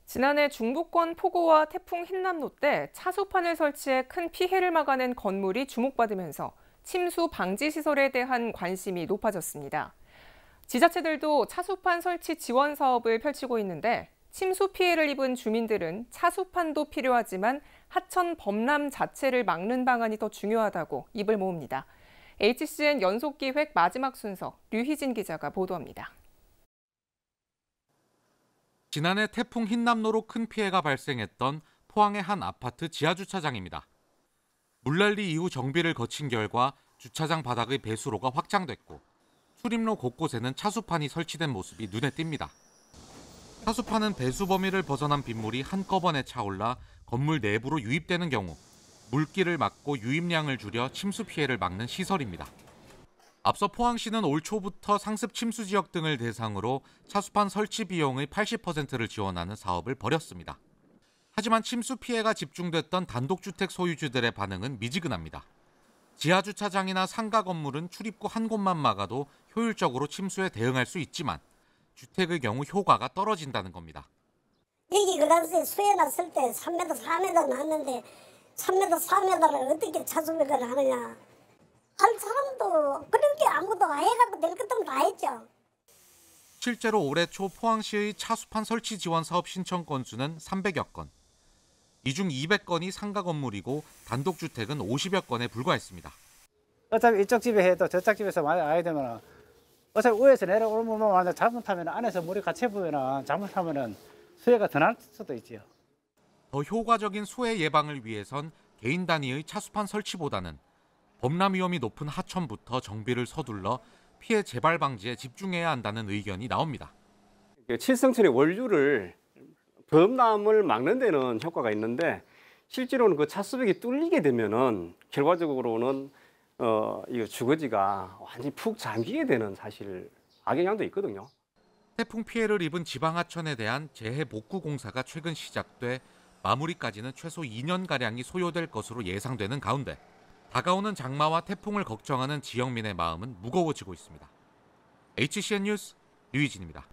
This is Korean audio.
지난해 중부권 폭우와 태풍 흰남노 때 차수판을 설치해 큰 피해를 막아낸 건물이 주목받으면서 침수 방지 시설에 대한 관심이 높아졌습니다. 지자체들도 차수판 설치 지원 사업을 펼치고 있는데 침수 피해를 입은 주민들은 차수판도 필요하지만 하천 범람 자체를 막는 방안이 더 중요하다고 입을 모읍니다. HCN 연속기획 마지막 순서 류희진 기자가 보도합니다. 지난해 태풍 흰남노로 큰 피해가 발생했던 포항의 한 아파트 지하주차장입니다. 물난리 이후 정비를 거친 결과 주차장 바닥의 배수로가 확장됐고 출입로 곳곳에는 차수판이 설치된 모습이 눈에 띕니다. 차수판은 배수 범위를 벗어난 빗물이 한꺼번에 차올라 건물 내부로 유입되는 경우 물길을 막고 유입량을 줄여 침수 피해를 막는 시설입니다. 앞서 포항시는 올 초부터 상습 침수 지역 등을 대상으로 차수판 설치 비용의 80%를 지원하는 사업을 벌였습니다. 하지만 침수 피해가 집중됐던 단독주택 소유주들의 반응은 미지근합니다. 지하주차장이나 상가 건물은 출입구 한 곳만 막아도 효율적으로 침수에 대응할 수 있지만 주택의 경우 효과가 떨어진다는 겁니다. 여기 그 당시에 수해 났을 때 3m, 4m 났는데 3m, 4m를 어떻게 차수벽을 하느냐. 할 사람도 그런 게 아무도 해갖고 될 것도 다 했죠. 실제로 올해 초 포항시의 차수판 설치 지원 사업 신청 건수는 300여 건. 이 중 200건이 상가 건물이고 단독주택은 50여 건에 불과했습니다. 어차피 이쪽 집에 해도 저쪽 집에서 많이 와야 되면 어차피 위에서 내려오면 잘못하면 안에서 물이 같이 보면 잘못하면 수해가 더 날 수도 있지요. 더 효과적인 수해 예방을 위해선 개인 단위의 차수판 설치보다는 범람 위험이 높은 하천부터 정비를 서둘러 피해 재발 방지에 집중해야 한다는 의견이 나옵니다. 칠성천의 원류를 범람을 막는 데는 효과가 있는데 실제로는 그 차수벽이 뚫리게 되면은 결과적으로는 이 주거지가 완전히 푹 잠기게 되는 사실 악영향도 있거든요. 태풍 피해를 입은 지방 하천에 대한 재해 복구 공사가 최근 시작돼 마무리까지는 최소 2년가량이 소요될 것으로 예상되는 가운데 다가오는 장마와 태풍을 걱정하는 지역민의 마음은 무거워지고 있습니다. HCN 뉴스 류희진입니다.